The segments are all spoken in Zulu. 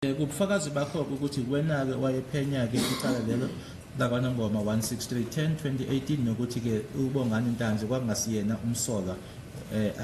Kubufakazi bakho ukuthi wena-ke wayephenya-ke icala lelo lakwaNongoma 163/10/2018 nokuthi-ke uBongani Ntanzi kwakungasiyena umsolwa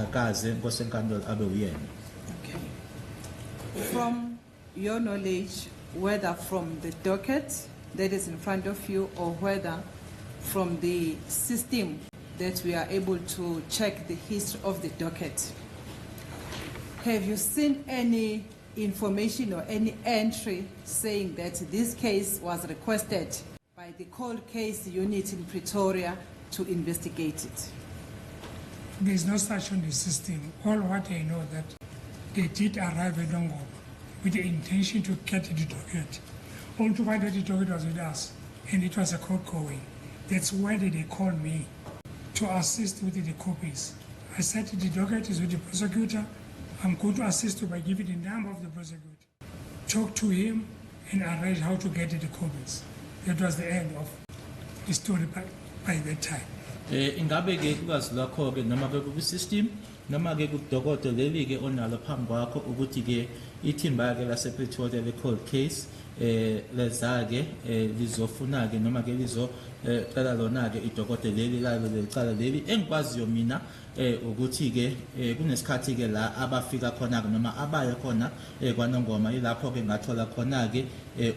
akaze nkosenkantolo abe uyena. Okay. From your knowledge, whether from the docket that is in front of you or whether from the system that we are able to check the history of the docket, have you seen any information or any entry saying that this case was requested by the cold case unit in Pretoria to investigate it? There is no such on the system. All what I know that they did arrive at Nongoma with the intention to get the docket. All to find that the docket was with us and it was a court going. That's why they called me to assist with the copies. I said the docket is with the prosecutor. I'm going to assist you by giving the number of the prosecutor. Talk to him and arrange how to get the copies. That was the end of the story by that time. Ingabe ke ukwazi lakho ke noma ke ku system noma ke ku dokodo leli ke onalo phambi kwakho ukuthi ke ithimba ke lase Pretoria le cold case leza ke lizofuna ke noma ke lizo qala lona ke idokodo leli lalo lecala leli engikwaziyo mina ukuthi ke kunesikhathi ke la abafika khona ke noma abaya khona kwaNongoma ilapho ke ngathola khona ke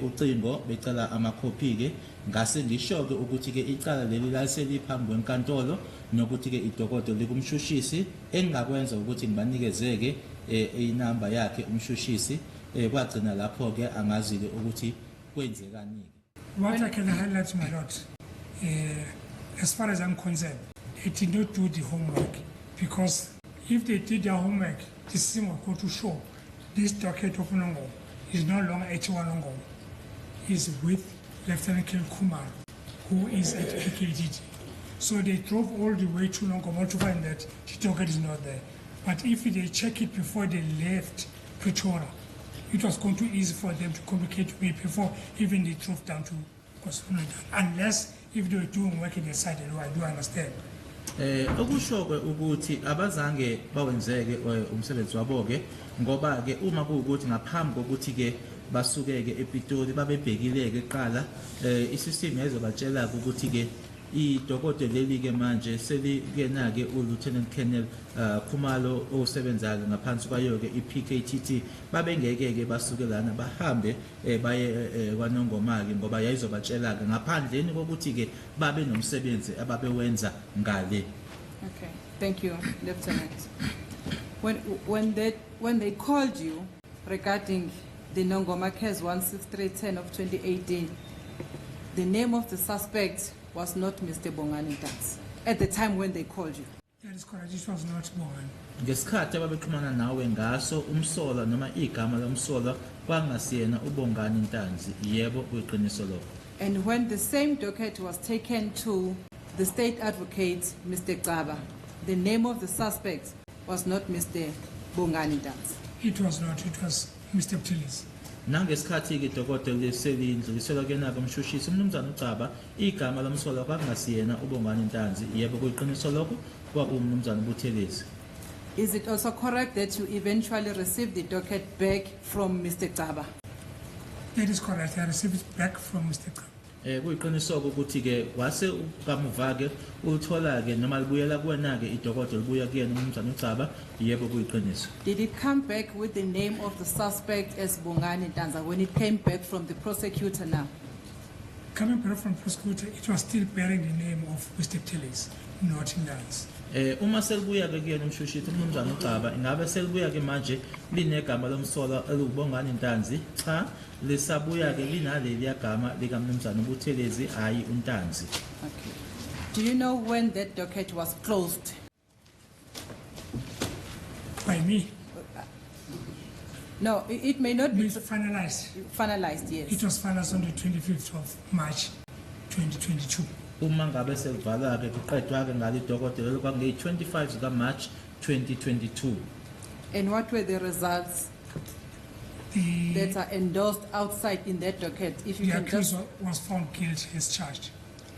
ucingo becela amakhophi ke ngase ngisho ke ukuthi ke icala leli lase liphambi kwenkantolo nokuthi ke idokodo likumshushisi engakwenza ukuthi ngibanikeze ke inamba yakhe umshushisi kwagcina lapho ke angazile ukuthi kwenzekani. What I can highlight, my lord, as far as I'm concerned, they did not do the homework, because if they did their homework, the system will go to show this docket of Nongoma is no longer H1 Nongoma. Is with Lieutenant Colonel Kumar, who is at KKGT. So they drove all the way to Nongoma to find that the docket is not there. But if they check it before they left Pretoria, it was going to be easy for them to communicate with before even they drove down to KwaZulu, unless if they were doing work in the side, I do understand. Okusho ke ukuthi abazange bawenzeke umsebenzi wabo ke ngoba ke uma kuukuthi ngaphambi kokuthi ke basuke ke ePitoli babebhekile ke eqala isystem yayizobatshela ukuthi ke idokodo leli ke manje selikena ke uLieutenant Colonel Khumalo osebenza ngaphansi kwayo ke iPKTT babengeke ke basuke lana bahambe baye kwaNongoma ke ngoba yayizobatshela ke ngaphandleni kokuthi ke babe nomsebenzi ababewenza ngale. Okay, thank you, Lieutenant. When they called you regarding the Nongoma case 163/10 of 2018, the name of the suspect was not Mr. Bongani Ntanzi at the time when they called you. That is correct. This was not Bongani. Ngesikhathi ababexhumana nawe ngaso umsola noma igama lomsola kwangasiyena uBongani Ntanzi, yebo kuyiqiniso lokho. And when the same docket was taken to the state advocate, Mr. Gaba, the name of the suspect was not Mr. Bongani Ntanzi. It was not. It was Mr. Ptilis. Nangesikhathi ke dokodo leselindluliselwa kena komshushisi umnumzana uCaba igama lomsola kwakungasiyena uBongani Ntanzi, yebo kuyiqiniso lokho kwakumnumzana uButhelezi. Is it also correct that you eventually received the docket back from Mr. Gaba? That is correct. I received it back from Mr. Gaba. Kuyiqiniso ukuthi ke wase kamuva ke uthola ke noma libuyela kuwena ke idokodo libuya kuyena umnumzana uCaba, yebo kuyiqiniso. Did it come back with the name of the suspect as Bongani Ntanzi when it came back from the prosecutor now? Coming back from prosecutor, it was still bearing the name of Mr. Ptilis, not Ntanzi. Uma selibuya ke kuyena umshushisi umnumzana uCaba ingabe selibuya ke manje linegama lomsola elubongani Ntanzi cha lesabuya ke linaleli yagama likamnumzana uButhelezi hayi uNtanzi. Okay. Do you know when that docket was closed? By me? No, it may not be finalized. Finalized, yes. It was finalized on the 25th of March 2022. Uma ngabe selivala ke kuqedwa ke ngale dokodo kwange 25 zika March 2022. And what were the results that are endorsed outside in that docket? If you the can just... accuser was found guilty as charged.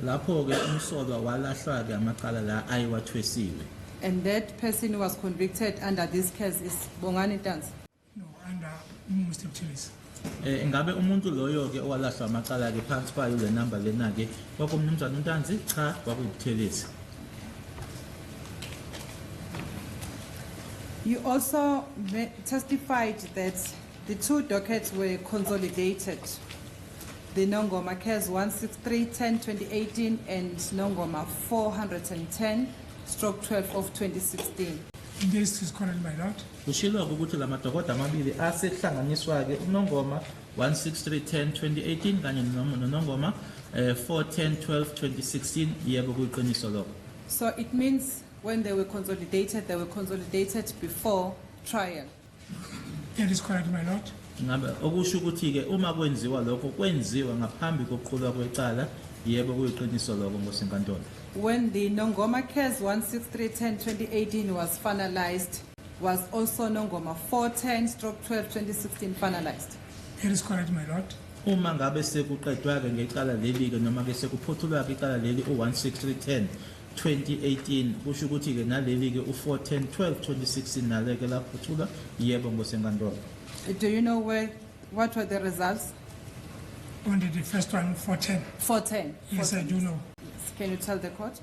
Lapho ke umsolwa walahlwa ke amaqala la ayiwathwesiwe. And that person who was convicted under this case is Bongani Ntanzi? No, under Mr. Ptilis. Ingabe umuntu loyo ke owalahlwa amacala ke phansi kwayo le number lena ke kwakumnumzana uNtanzi cha kwakuyibuthelezi. You also testified that the two dockets were consolidated. The Nongoma case 163/10/2018 and Nongoma 410/12 of 2016. This is correct, my lord. Kushilo ukuthi la madokoda amabili asehlanganiswa ke uNongoma 163/10/2018 kanye noNongoma 410/12/2016 yebo kuyiqiniso lokho. So it means when they were consolidated before trial. That is correct, my lord. Ngabe okusho ukuthi ke uma kwenziwa lokho kwenziwa ngaphambi kokuqulwa kwecala yebo kuyiqiniso lokho ngosenkantolo. When the Nongoma case 163/10/2018 was finalized, was also Nongoma 410/12/2016 finalized? That is correct, my lord. Uma ngabe sekuqedwa ke ngecala leli ke noma ke sekuphothulwa ke icala leli u163/10/2018 kusho ukuthi ke naleli ke u410/12/2016 nale ke laphothulwa yebo ngosenkantolo. Do you know what were the results? Only the first one, 410. 410. Yes, I do know. Can you tell the court?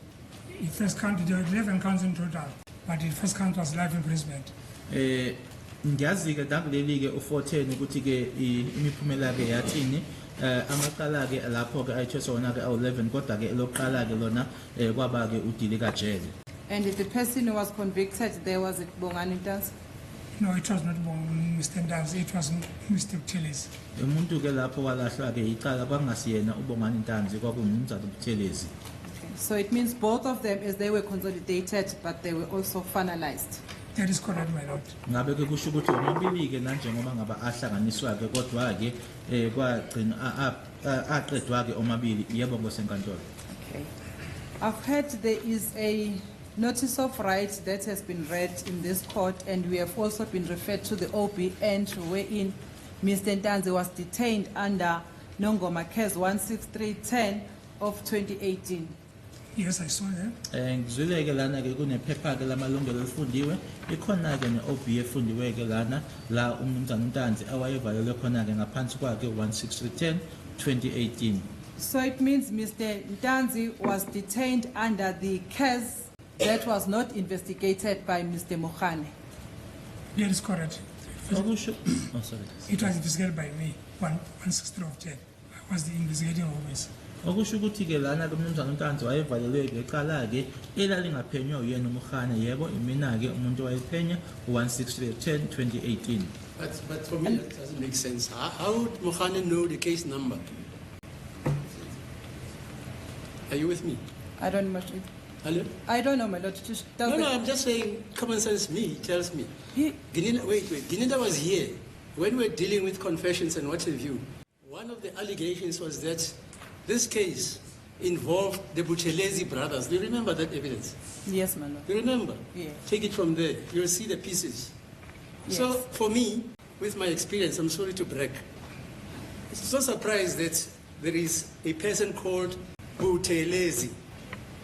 The first count, there were 11 counts in total, but the first count was life imprisonment. Ngiyazi ke dankuleli ke u410 ukuthi ke imiphumela ke yathini amaqala ke lapho ke ayithesa wona ke awu11 kodwa ke loqala ke lona kwaba ke udili kajele. And the person who was convicted there, was it Bongani Ntanzi? No, it was not Mr. Ntanzi, it was Mr. Buthelezi. Umuntu ke lapho walahlwa ke icala bangasiyena uBongani Ntanzi kwakumnumzana uButhelezi. So it means both of them, as they were consolidated, but they were also finalized. That is correct, my lord. Ngabe ke kusho ukuthi omabili ke nanjengoba ngaba ahlanganiswa ke kodwa ke kwagcina aqedwa ke omabili yebo ngosenkantolo. Okay. I've heard there is a notice of right that has been read in this court, and we have also been referred to the OB entry wherein Mr. Ntanzi was detained under Nongoma case 163/10 of 2018. Yes, I saw that. Ngizwile ke lana ke kunephepha ke lamalungelo elifundiwe ikhona ke neOB efundiwe ke lana la umnumzana uNtanzi awayevalelwe khona ke ngaphansi kwakhe 163/10/2018. So it means Mr. Ntanzi was detained under the case that was not investigated by Mr. Mokhane. That is correct. Okusho oh sorry. It was investigated by me, 163/10. I was the investigating officer. Okusho ukuthi ke lana ke umnumzana uNtanzi wayevalelwe ke icala ke elalingaphenywa uyena uMokhane yebo imina ke umuntu wayephenya 163/10/2018. But for me, that doesn't make sense. How would Mokhane know the case number? Are you with me? I don't know. Hello? I don't know, my lord. Just tell No, the- no, I'm just saying, common sense tells me. He- Wait. Gininda was here. When we were dealing with confessions and what have you, one of the allegations was that this case involved the Buthelezi brothers. Do you remember that evidence? Yes, my lord. You remember? Yeah. Take it from there. You'll see the pieces. So Yes. for me, with my experience, I'm sorry to brag. I'm so surprised that there is a person called Buthelezi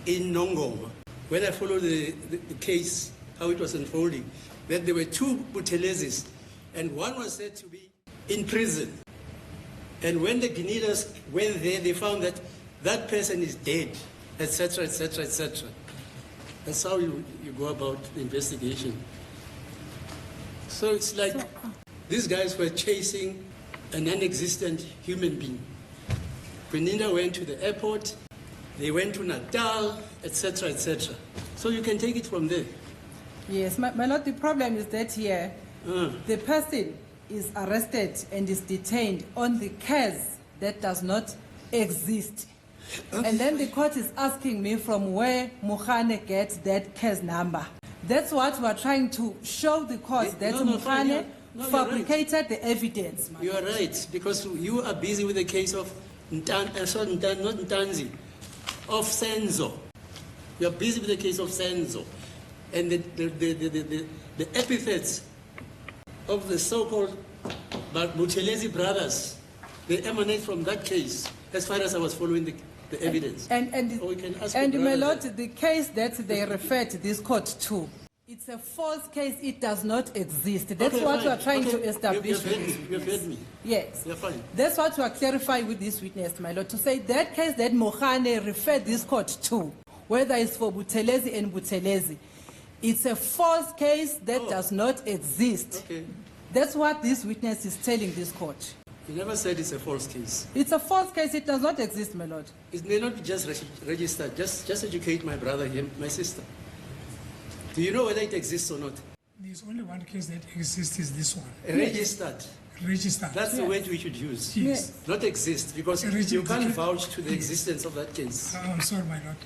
in Nongoma. When I followed the case, how it was unfolding, that there were two Buthelezis, and one was said to be in prison. And when the Guineans went there, they found that that person is dead, etc., etc., etc. That's how you go about the investigation. So it's like these guys were chasing a non-existent human being. Beninda went to the airport, they went to Natal, etc., etc. So you can take it from there. Yes, my lord, the problem is that here, the person is arrested and is detained on the case that does not exist. And then the court is asking me from where Mokhane gets that case number. That's what we're trying to show the court, that No, fine, Mokhane yeah. No, you're fabricated the evidence. my You are right, because you are busy with the case of not Ntanzi, of Senzo. You are busy with the case of Senzo. And the epithets of the so-called Buthelezi brothers, they emanate from that case, as far as I was following the evidence. And Or we can ask and the my brothers lord, the case that they referred this court to It's a false case. It does not exist. That's Okay, what fine. we are trying Okay, to establish. You've heard with me. this You've witness. heard me. Yes. You're fine. That's what we are clarifying with this witness, my lord, to say that case that Mohane referred this court to, whether it's for Buthelezi and Buthelezi, it's a false case that Oh. does not exist. Okay. That's what this witness is telling this court. You never said it's a false case. It's a false case. It does not exist, my lord. It may not be just registered. Just educate my brother here, my sister. Do you know whether it exists or not? There's only one case that exists is this one. Registered. Registered. That's the Yes. word we should use. Yes. Not exist, because Registered. you can't vouch to the existence of that case. I'm sorry, my lord.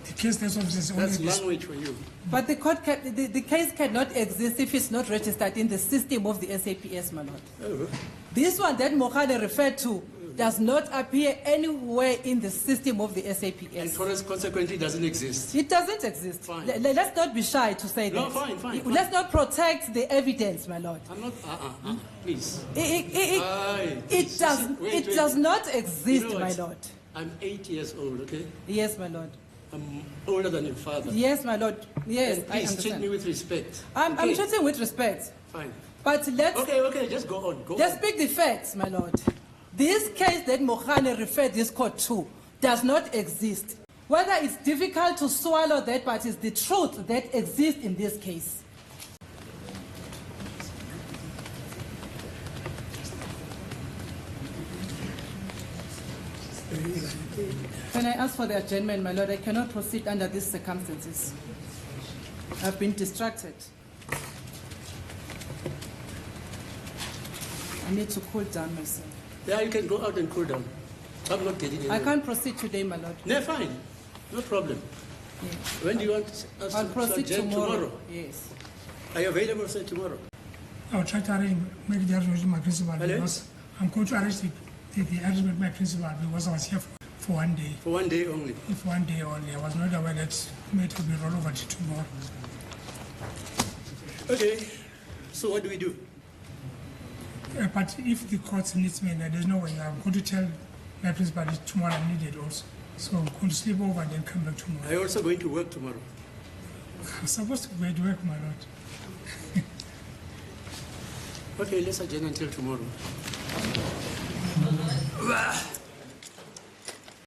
The case that's obviously is only That's this. language for you. But the case cannot exist if it's not registered in the system of the SAPS, my lord. Oh. This one that Mohane referred to does not appear anywhere in the system of the And SAPS. consequently doesn't exist. It doesn't exist. Fine. Let's not be shy to say No, that. fine. Let's not protect the evidence, my lord. I'm not, please. It Aye. does. It does not exist, You know my what? lord. I'm 8 years old, okay? Yes, my lord. I'm older than your father. Yes, my lord. Yes, And I please treat me understand. with respect. I'm Okay, treating with respect, Fine. but let's Okay, just go on. Go let's on. speak the facts, my lord. This case that Mohane referred this court to does not exist. Whether it's difficult to swallow that, but it's the truth that exists in this case. Can I ask for the adjournment, my lord? I cannot proceed under these circumstances. I've been distracted. I need to cool down myself. Yeah, you can go out and cool down. I'm not getting I anywhere. can't proceed today, my lord. No, fine. No problem. Yeah. When do you want us I'll to proceed adjourn tomorrow. Yes. Are you available, sir, tomorrow? I'll try to arrange, make the arrangement with my principal Hello? because I'm going to arrange the arrangement with my principal because I was here for 1 day. For 1 day only. If 1 day only, I was not aware that it will be rolled over to tomorrow. Okay. So what do we do? But if the court needs me, there's no way. I'm going to tell my principal that tomorrow I'm needed also. So I'm going to sleep over and then come back tomorrow. Are you also going to work tomorrow? I'm supposed to go to work, my lord. Okay, let's adjourn until tomorrow.